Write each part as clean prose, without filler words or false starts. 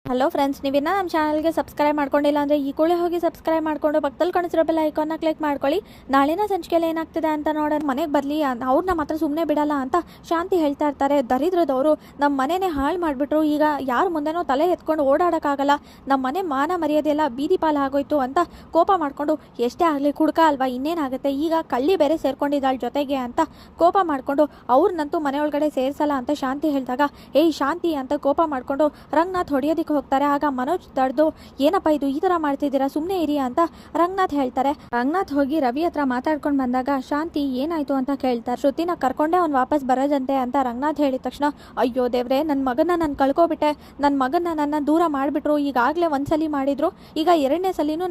Hello friends, ನೀವಿನ್ನ ನಮ್ಮ ಚಾನಲ್ಗೆ subscribe ಮಾಡ್ಕೊಂಡಿಲ್ಲ ಅಂದರೆ ಈ ಕೂಡಲೇ ಹೋಗಿ ಸಬ್ಸ್ಕ್ರೈಬ್ ಮಾಡಿಕೊಂಡು ಪಕ್ಕದಲ್ಲಿ ಕಾಣಿಸಿರೋ ಬೆಲ್ ಐಕಾನ್ನ ಕ್ಲಿಕ್ ಮಾಡ್ಕೊಳ್ಳಿ. ನಾಳಿನ ಸಂಚಿಕೆಯಲ್ಲಿ ಏನಾಗ್ತಿದೆ ಅಂತ ನೋಡೋಣ. ಮನೆಗೆ ಬರಲಿ, ಅವ್ರನ್ನ ಮಾತ್ರ ಸುಮ್ಮನೆ ಬಿಡಲ್ಲ ಅಂತ ಶಾಂತಿ ಹೇಳ್ತಾ ಇರ್ತಾರೆ. ದರಿದ್ರದವರು ನಮ್ಮ ಮನೆನೇ ಹಾಳು ಮಾಡಿಬಿಟ್ರು, ಈಗ ಯಾರ ಮುಂದೆನೋ ತಲೆ ಎತ್ಕೊಂಡು ಓಡಾಡೋಕ್ಕಾಗಲ್ಲ, ನಮ್ಮ ಮನೆ ಮಾನ ಮರ್ಯಾದೆಲ್ಲ ಬೀದಿ ಪಾಲು ಆಗೋಯ್ತು ಅಂತ ಕೋಪ ಮಾಡಿಕೊಂಡು, ಎಷ್ಟೇ ಆಗಲಿ ಕುಡ್ಕ ಅಲ್ವಾ, ಇನ್ನೇನಾಗುತ್ತೆ, ಈಗ ಕಳ್ಳಿ ಬೇರೆ ಸೇರ್ಕೊಂಡಿದ್ದಾಳ ಜೊತೆಗೆ ಅಂತ ಕೋಪ ಮಾಡಿಕೊಂಡು ಅವ್ರನ್ನಂತೂ ಮನೆ ಒಳಗಡೆ ಸೇರಿಸಲ್ಲ ಅಂತ ಶಾಂತಿ ಹೇಳಿದಾಗ, ಏಯ್ ಶಾಂತಿ ಅಂತ ಕೋಪ ಮಾಡಿಕೊಂಡು ರಂಗನಾಥ್ ಹೊಡೆಯೋದಕ್ಕೆ ಹೋಗ್ತಾರೆ. ಆಗ ಮನೋಜ್ ತಡೆದು, ಏನಪ್ಪ ಇದು ಈ ಥರ ಮಾಡ್ತಿದ್ದೀರಾ, ಸುಮ್ಮನೆ ಇರಿ ಅಂತ ರಂಗನಾಥ್ ಹೇಳ್ತಾರೆ. ರಂಗನಾಥ್ ಹೋಗಿ ರವಿ ಹತ್ರ ಮಾತಾಡ್ಕೊಂಡು ಬಂದಾಗ ಶಾಂತಿ ಏನಾಯ್ತು ಅಂತ ಕೇಳ್ತಾರೆ. ಶ್ರುತಿನ ಕರ್ಕೊಂಡೆ ಅವ್ನು ವಾಪಸ್ ಬರೋದಂತೆ ಅಂತ ರಂಗನಾಥ್ ಹೇಳಿದ ತಕ್ಷಣ, ಅಯ್ಯೋ ದೇವ್ರೆ, ನನ್ನ ಮಗನ ನಾನು ಕಳ್ಕೊಬಿಟ್ಟೆ, ನನ್ನ ದೂರ ಮಾಡಿಬಿಟ್ರು, ಈಗಾಗಲೇ ಒಂದ್ಸಲಿ ಮಾಡಿದ್ರು, ಈಗ ಎರಡನೇ ಸಲಿನೂ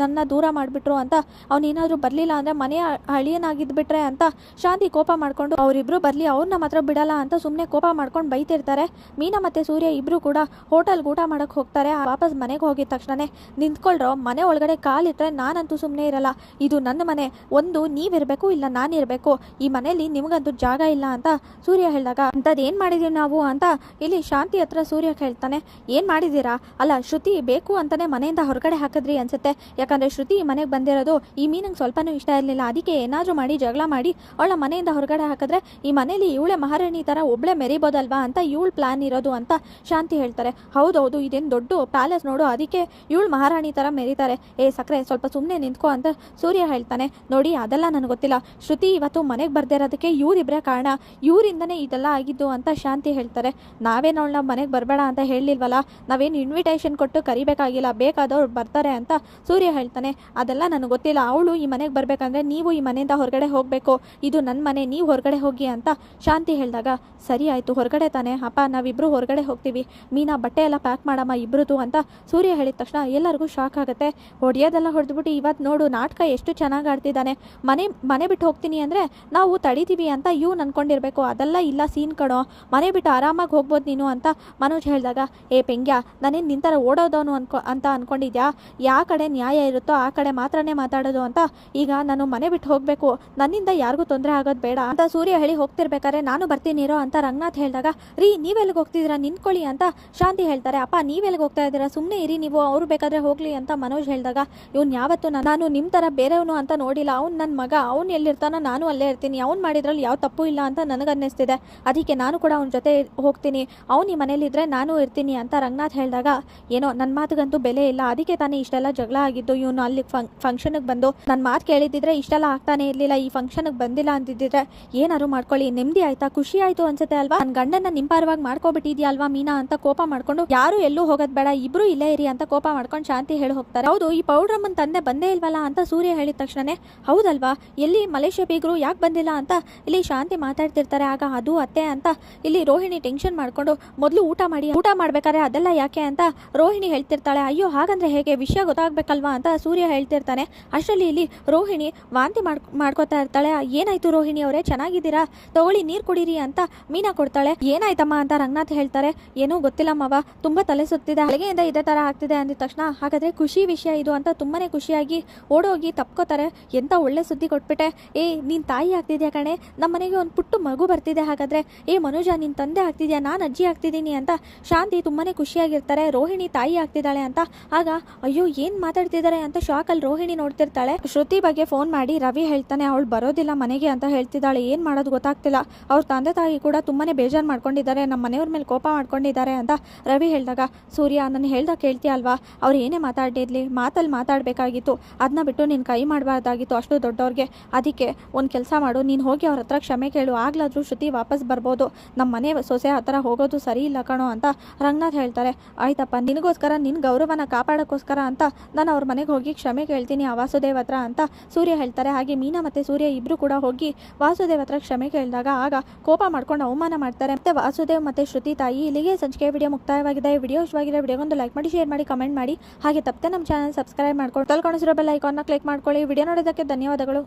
ನನ್ನ ದೂರ ಮಾಡಿಬಿಟ್ರು ಅಂತ ಅವನೇನಾದರೂ ಬರಲಿಲ್ಲ ಅಂದರೆ ಮನೆಯ ಅಳಿಯನಾಗಿದ್ಬಿಟ್ರೆ ಅಂತ ಶಾಂತಿ ಕೋಪ ಮಾಡಿಕೊಂಡು, ಅವರಿಬ್ರು ಬರಲಿ, ಅವ್ರನ್ನ ಮಾತ್ರ ಬಿಡಲ್ಲ ಅಂತ ಸುಮ್ಮನೆ ಕೋಪ ಮಾಡ್ಕೊಂಡು ಬೈತಿರ್ತಾರೆ. ಮೀನಾ ಮತ್ತು ಸೂರ್ಯ ಇಬ್ಬರು ಕೂಡ ಹೋಟೆಲ್ ಊಟ ಮಾಡಕ್ಕೆ ಹೋಗ್ತಾರೆ. ವಾಪಸ್ ಮನೆಗೆ ಹೋಗಿದ ತಕ್ಷಣನೇ, ನಿಂತ್ಕೊಳ್ರೋ, ಮನೆ ಒಳಗಡೆ ಕಾಲಿಟ್ರೆ ನಾನಂತೂ ಸುಮ್ಮನೆ ಇರಲ್ಲ, ಇದು ನನ್ನ ಮನೆ, ಒಂದು ನೀವಿರಬೇಕು ಇಲ್ಲ ನಾನಿರಬೇಕು, ಈ ಮನೆಯಲ್ಲಿ ನಿಮಗಂತೂ ಜಾಗ ಇಲ್ಲ ಅಂತ ಸೂರ್ಯ ಹೇಳಿದಾಗ, ಅಂಥದ್ದು ಏನು ಮಾಡಿದೀವಿ ನಾವು ಅಂತ ಇಲ್ಲಿ ಶಾಂತಿ ಹತ್ರ ಸೂರ್ಯ ಕೇಳ್ತಾನೆ. ಏನು ಮಾಡಿದ್ದೀರಾ, ಅಲ್ಲ ಶ್ರುತಿ ಬೇಕು ಅಂತಲೇ ಮನೆಯಿಂದ ಹೊರಗಡೆ ಹಾಕಿದ್ರಿ ಅನ್ಸುತ್ತೆ, ಯಾಕಂದರೆ ಶ್ರುತಿ ಈ ಮನೆಗೆ ಬಂದಿರೋದು ಈ ಮೀನಿಗೆ ಸ್ವಲ್ಪನೂ ಇಷ್ಟ ಇರಲಿಲ್ಲ, ಅದಕ್ಕೆ ಏನಾದರೂ ಮಾಡಿ ಜಗಳ ಮಾಡಿ ಅವಳ ಮನೆಯಿಂದ ಹೊರಗಡೆ ಹಾಕಿದ್ರೆ ಈ ಮನೇಲಿ ಇವಳೆ ಮಹಾರಾಣಿ ಥರ ಒಬ್ಳೆ ಮೆರಿಬೋದಲ್ವಾ ಅಂತ ಇವಳು ಪ್ಲಾನ್ ಇರೋದು ಅಂತ ಶಾಂತಿ ಹೇಳ್ತಾರೆ. ಹೌದೌದು, ಇದೇನು ದೊಡ್ಡ ಪ್ಯಾಲೇಸ್ ನೋಡು, ಅದಕ್ಕೆ ಇವಳು ಮಹಾರಾಣಿ ಥರ ಮೆರೀತಾರೆ, ಏ ಸಕ್ಕರೆ ಸ್ವಲ್ಪ ಸುಮ್ಮನೆ ನಿಂತ್ಕೋ ಅಂತ ಸೂರ್ಯ ಹೇಳ್ತಾನೆ. ನೋಡಿ ಅದೆಲ್ಲ ನನಗೆ ಗೊತ್ತಿಲ್ಲ, ಶ್ರುತಿ ಇವತ್ತು ಮನೆಗೆ ಬರ್ದೇ ಇರೋದಕ್ಕೆ ಇವರಿಬ್ಬರೇ ಕಾರಣ, ಇವರಿಂದನೇ ಇದೆಲ್ಲ ಆಗಿದ್ದು ಅಂತ ಶಾಂತಿ ಹೇಳ್ತಾರೆ. ನಾವೇನು ಅವಳನ್ನ ಮನೆಗೆ ಬರಬೇಡ ಅಂತ ಹೇಳಿಲ್ವಲ್ಲ, ನಾವೇನು ಇನ್ವಿಟೇಷನ್ ಕೊಟ್ಟು ಕರಿಬೇಕಾಗಿಲ್ಲ, ಬೇಕಾದವ್ರು ಬರ್ತಾರೆ ಅಂತ ಸೂರ್ಯ ಹೇಳ್ತಾನೆ. ಅದೆಲ್ಲ ನನಗೆ ಗೊತ್ತಿಲ್ಲ, ಅವಳು ಈ ಮನೆಗೆ ಬರಬೇಕಂದ್ರೆ ನೀವು ಈ ಮನೆಯಿಂದ ಹೊರಗಡೆ ಹೋಗಬೇಕು, ಇದು ನನ್ನ ಮನೆ, ನೀವು ಹೊರಗಡೆ ಹೋಗಿ ಅಂತ ಶಾಂತಿ ಹೇಳಿದಾಗ, ಸರಿ ಆಯಿತು ಹೊರಗಡೆ ತಾನೆ ಅಪ್ಪ, ನಾವಿಬ್ಬರು ಹೊರಗಡೆ ಹೋಗ್ತೀವಿ, ಮೀನಾ ಬಟ್ಟೆ ಎಲ್ಲ ಪ್ಯಾಕ್ ಮಾಡಮ್ಮ ಇಬ್ಬರದು ಅಂತ ಸೂರ್ಯ ಹೇಳಿದ ತಕ್ಷಣ ಎಲ್ಲರಿಗೂ ಶಾಕ್ ಆಗುತ್ತೆ. ಹೊಡೆಯೋದೆಲ್ಲ ಹೊಡೆದ್ಬಿಟ್ಟು ಇವತ್ತು ನೋಡು ನಾಟಕ ಎಷ್ಟು ಚೆನ್ನಾಗಿ ಆಡ್ತಿದ್ದಾನೆ, ಮನೆ ಬಿಟ್ಟು ಹೋಗ್ತೀನಿ ಅಂದರೆ ನಾವು ತಡಿತೀವಿ ಅಂತ ಅನ್ಕೊಂಡಿರ್ಬೇಕು, ಅದೆಲ್ಲ ಇಲ್ಲ ಸೀನ್ ಕಣೋ, ಮನೆ ಬಿಟ್ಟು ಆರಾಮಾಗಿ ಹೋಗ್ಬೋದು ನೀನು ಅಂತ ಮನೋಜ್ ಹೇಳಿದಾಗ, ಏ ಪೆಂಗ್ಯ, ನಾನೇನು ನಿಂತರ ಓಡೋದವನು ಅಂತ ಅನ್ಕೊಂಡಿದ್ಯಾ, ಯಾವ ಕಡೆ ನ್ಯಾಯ ಇರುತ್ತೋ ಆ ಕಡೆ ಮಾತ್ರನೇ ಮಾತಾಡೋದು ಅಂತ, ಈಗ ನಾನು ಮನೆ ಬಿಟ್ಟು ಹೋಗಬೇಕು, ನನ್ನಿಂದ ಯಾರಿಗೂ ತೊಂದರೆ ಆಗೋದು ಬೇಡ ಅಂತ ಸೂರ್ಯ ಹೇಳಿ ಹೋಗ್ತಿರ್ಬೇಕಾದ್ರೆ, ನಾನು ಬರ್ತೀನಿರೋ ಅಂತ ರಂಗನಾಥ್ ಹೇಳಿದಾಗ, ರೀ ನೀವೆಲ್ಲಿಗೆ ಹೋಗ್ತಿದ್ದೀರಾ, ನಿಂತ್ಕೊಳ್ಳಿ ಅಂತ ಶಾಂತಿ ಹೇಳ್ತಾರೆ. ಅಪ್ಪ ನೀವೆಲ್ಲಿಗೆ ಹೋಗ್ತಾ ಇದ್ದೀರಾ, ಸುಮ್ಮನೆ ಇರಿ ನೀವು, ಅವ್ರು ಬೇಕಾದ್ರೆ ಹೋಗ್ಲಿ ಅಂತ ಮನೋಜ್ ಹೇಳಿದಾಗ, ಇವ್ನು ಯಾವತ್ತು ನಾನು ನಿಮ್ಮ ಥರ ಬೇರೆಯವನು ಅಂತ ನೋಡಿಲ್ಲ, ಅವ್ನು ನನ್ನ ಮಗ, ಅವ್ನು ಎಲ್ಲಿರ್ತಾನೋ ನಾನು ಅಲ್ಲೇ ಇರ್ತೀನಿ, ಅವ್ನು ಮಾಡಿದ್ರಲ್ಲಿ ಯಾವ ತಪ್ಪು ಇಲ್ಲ ಅಂತ ನನಗನ್ನಿಸ್ತಿದೆ, ಅದಕ್ಕೆ ನಾನು ಕೂಡ ಅವ್ನ ಜೊತೆ ಹೋಗ್ತೀನಿ, ಅವ್ನು ಈ ಮನೇಲಿದ್ದರೆ ನಾನು ಇರ್ತೀನಿ ಅಂತ ರಂಗನಾಥ್ ಹೇಳಿದಾಗ, ಏನೋ ನನ್ನ ಮಾತಿಗಂತೂ ಬೆಲೆ ಇಲ್ಲ, ಅದಕ್ಕೆ ತಾನೇ ಇಷ್ಟೆಲ್ಲ ಜಗಳ ಆಗಿದ್ದು, ಇವನು ಅಲ್ಲಿ ಫಂಕ್ಷನ್ಗೆ ಬಂದು ನನ್ನ ಮಾತು ಕೇಳಿದ್ದಿದ್ರೆ ಇಷ್ಟೆಲ್ಲ ಆಗ್ತಾನೆ ಇರಲಿಲ್ಲ, ಈ ಫಂಕ್ಷನ್ಗೆ ಬಂದಿಲ್ಲ ಅಂತಿದ್ದಿದ್ರೆ ಏನಾದ್ರು ಮಾಡ್ಕೊಳ್ಳಿ, ನೆಮ್ಮದಿ ಆಯ್ತಾ, ಖುಷಿ ಆಯಿತು ಅನ್ಸುತ್ತೆ ಅಲ್ವಾ, ನನ್ನ ಗಂಡನ ನಿಮ್ಮ ಪರವಾಗಿ ಮಾಡ್ಕೊಬಿಟ್ಟಿದ್ಯಾ ಅಲ್ವಾ ಮೀನಾ ಅಂತ ಕೋಪ ಮಾಡ್ಕೊಂಡು, ಯಾರು ಎಲ್ಲೂ ಹೋಗೋದು ಬೇಡ, ಇಬ್ರು ಇಲ್ಲೇ ಇರಿ ಅಂತ ಕೋಪ ಮಾಡ್ಕೊಂಡು ಶಾಂತಿ ಹೇಳಿ ಹೋಗ್ತಾರೆ. ಹೌದು, ಈ ಪೌಡ್ರಮ್ಮನ ತಂದೆ ಬಂದೇ ಇಲ್ವಲ್ಲ ಅಂತ ಸೂರ್ಯ ಹೇಳಿದ ತಕ್ಷಣನೇ, ಹೌದಲ್ವಾ, ಎಲ್ಲಿ ಮಲೇಷ್ಯಾ ಬೀಗರು ಯಾಕೆ ಬಂದಿಲ್ಲ ಅಂತ ಇಲ್ಲಿ ಶಾಂತಿ ಮಾತಾಡ್ತಿರ್ತಾರೆ. ಆಗ ಅದು ಅತ್ತೆ ಅಂತ ಇಲ್ಲಿ ರೋಹಿಣಿ ಟೆನ್ಷನ್ ಮಾಡ್ಕೊಂಡು, ಮೊದಲು ಊಟ ಮಾಡ್ಬೇಕಾದ್ರೆ ಅದೆಲ್ಲ ಯಾಕೆ ಅಂತ ರೋಹಿಣಿ ಹೇಳ್ತಿರ್ತಾಳೆ. ಅಯ್ಯೋ ಹಾಗಂದ್ರೆ ಹೇಗೆ, ವಿಷಯ ಗೊತ್ತಾಗ್ಬೇಕಲ್ವಾ ಅಂತ ಸೂರ್ಯ ಹೇಳ್ತಿರ್ತಾನೆ. ಅಷ್ಟರಲ್ಲಿ ಇಲ್ಲಿ ರೋಹಿಣಿ ವಾಂತಿ ಮಾಡ್ಕೋತಾ ಇರ್ತಾಳೆ. ಏನಾಯ್ತು ರೋಹಿಣಿ ಅವರೇ, ಚೆನ್ನಾಗಿದ್ದೀರಾ, ತಗೊಳ್ಳಿ ನೀರು ಕುಡೀರಿ ಅಂತ ಮೀನಾ ಕೊಡ್ತಾಳೆ. ಏನಾಯ್ತಮ್ಮ ಅಂತ ರಂಗನಾಥ್ ಹೇಳ್ತಾರೆ. ಏನೂ ಗೊತ್ತಿಲ್ಲ ಮಾವ, ತುಂಬಾ ತಲೆ ಸುತ್ತಿದೆ, ಬೆಳಗ್ಗೆಯಿಂದ ಇದೇ ತರ ಆಗ್ತಿದೆ ಅಂದಿದ ತಕ್ಷಣ, ಹಾಗಾದ್ರೆ ಖುಷಿ ವಿಷಯ ಇದು ಅಂತ ತುಂಬಾನೇ ಖುಷಿಯಾಗಿ ಓಡೋಗಿ ತಪ್ಕೋತಾರೆ. ಎಂತ ಒಳ್ಳೆ ಸುದ್ದಿ ಕೊಟ್ಬಿಟ್ಟೆ, ಏ ನೀನ್ ತಾಯಿ ಆಗ್ತಿದ್ಯಾ ಕಣೆ, ನಮ್ಮ ಮನೆಗೆ ಒಂದು ಪುಟ್ಟು ಮಗು ಬರ್ತಿದೆ, ಹಾಗಾದ್ರೆ ಏ ಮನೋಜ ನಿನ್ ತಂದೆ ಆಗ್ತಿದ್ಯಾ, ನಾನು ಅಜ್ಜಿ ಆಗ್ತಿದ್ದೀನಿ ಅಂತ ಶಾಂತಿ ತುಂಬಾನೇ ಖುಷಿಯಾಗಿರ್ತಾರೆ. ರೋಹಿಣಿ ತಾಯಿ ಆಗ್ತಿದ್ದಾಳೆ ಅಂತ. ಆಗ ಅಯ್ಯೋ ಏನ್ ಮಾತಾಡ್ತಿದ್ದಾರೆ ಅಂತ ಶಾಕಲ್ಲಿ ರೋಹಿಣಿ ನೋಡ್ತಿರ್ತಾಳೆ. ಶ್ರುತಿ ಬಗ್ಗೆ ಫೋನ್ ಮಾಡಿ ರವಿ ಹೇಳ್ತಾನೆ, ಅವಳು ಬರೋದಿಲ್ಲ ಮನೆಗೆ ಅಂತ ಹೇಳ್ತಿದ್ದಾಳೆ, ಏನ್ ಮಾಡೋದು ಗೊತ್ತಾಗ್ತಿಲ್ಲ, ಅವ್ರ ತಂದೆ ತಾಯಿ ಕೂಡ ತುಂಬಾನೇ ಬೇಜಾರು ಮಾಡ್ಕೊಂಡಿದ್ದಾರೆ, ನಮ್ಮ ಮನೆಯವ್ರ ಮೇಲೆ ಕೋಪ ಮಾಡ್ಕೊಂಡಿದ್ದಾರೆ ಅಂತ ರವಿ ಹೇಳಿದಾಗ, ಸೂರ್ಯ ನಾನು ಹೇಳ್ದಾಗ ಕೇಳ್ತೀಯ ಅಲ್ವಾ, ಅವ್ರು ಏನೇ ಮಾತಾಡಿರ್ಲಿ ಮಾತಲ್ಲಿ ಮಾತಾಡಬೇಕಾಗಿತ್ತು, ಅದನ್ನ ಬಿಟ್ಟು ನೀನು ಕೈ ಮಾಡಬಾರ್ದಾಗಿತ್ತು ಅಷ್ಟು ದೊಡ್ಡವ್ರಿಗೆ, ಅದಕ್ಕೆ ಒಂದು ಕೆಲಸ ಮಾಡು, ನೀನು ಹೋಗಿ ಅವ್ರ ಹತ್ರ ಕ್ಷಮೆ ಕೇಳು, ಆಗ್ಲಾದ್ರೂ ಶ್ರುತಿ ವಾಪಸ್ ಬರ್ಬೋದು, ನಮ್ಮ ಮನೆ ಸೊಸೆ ಆ ಥರ ಹೋಗೋದು ಸರಿ ಇಲ್ಲ ಕಣೋ ಅಂತ ರಂಗನಾಥ್ ಹೇಳ್ತಾರೆ. ಆಯ್ತಪ್ಪ, ನಿನಗೋಸ್ಕರ ನಿನ್ನ ಗೌರವನ ಕಾಪಾಡೋಕ್ಕೋಸ್ಕರ ಅಂತ ನಾನು ಅವ್ರ ಮನೆಗೆ ಹೋಗಿ ಕ್ಷಮೆ ಕೇಳ್ತೀನಿ ಆ ವಾಸುದೇವ್ ಹತ್ರ ಅಂತ ಸೂರ್ಯ ಹೇಳ್ತಾರೆ. ಹಾಗೆ ಮೀನಾ ಮತ್ತು ಸೂರ್ಯ ಇಬ್ಬರು ಕೂಡ ಹೋಗಿ ವಾಸುದೇವ್ ಹತ್ರ ಕ್ಷಮೆ ಕೇಳಿದಾಗ ಆಗ ಕೋಪ ಮಾಡ್ಕೊಂಡು ಅವಮಾನ ಮಾಡ್ತಾರೆ. ಮತ್ತೆ ವಾಸುದೇವ್ ಮತ್ತು ಶ್ರುತಿ ತಾಯಿ ಇಲ್ಲಿಗೆ ಸಂಚಿಕೆ ವಿಡಿಯೋ ಮುಕ್ತಾಯವಾಗಿದೆ. ವಿಡಿಯೋ ಇಷ್ಟವಾಗಿದೆ ವಿಡಿಯೋಗೊಂದು ಲೈಕ್ ಮಾಡಿ, ಶೇರ್ ಮಾಡಿ, ಕಮೆಂಟ್ ಮಾಡಿ, ಹಾಗೆ ತಪ್ಪದೆ ನಮ್ಮ ಚಾನಲ್ ಸಬ್ಸ್ಕ್ರೈಬ್ ಮಾಡ್ಕೊಂಡು ಕಾಣಿಸಿರೋ ಬೆಲ್ ಐಕಾನ್ನ ಕ್ಲಿಕ್ ಮಾಡ್ಕೊಳ್ಳಿ. ವಿಡಿಯೋ ನೋಡೋದಕ್ಕೆ ಧನ್ಯವಾದಗಳು.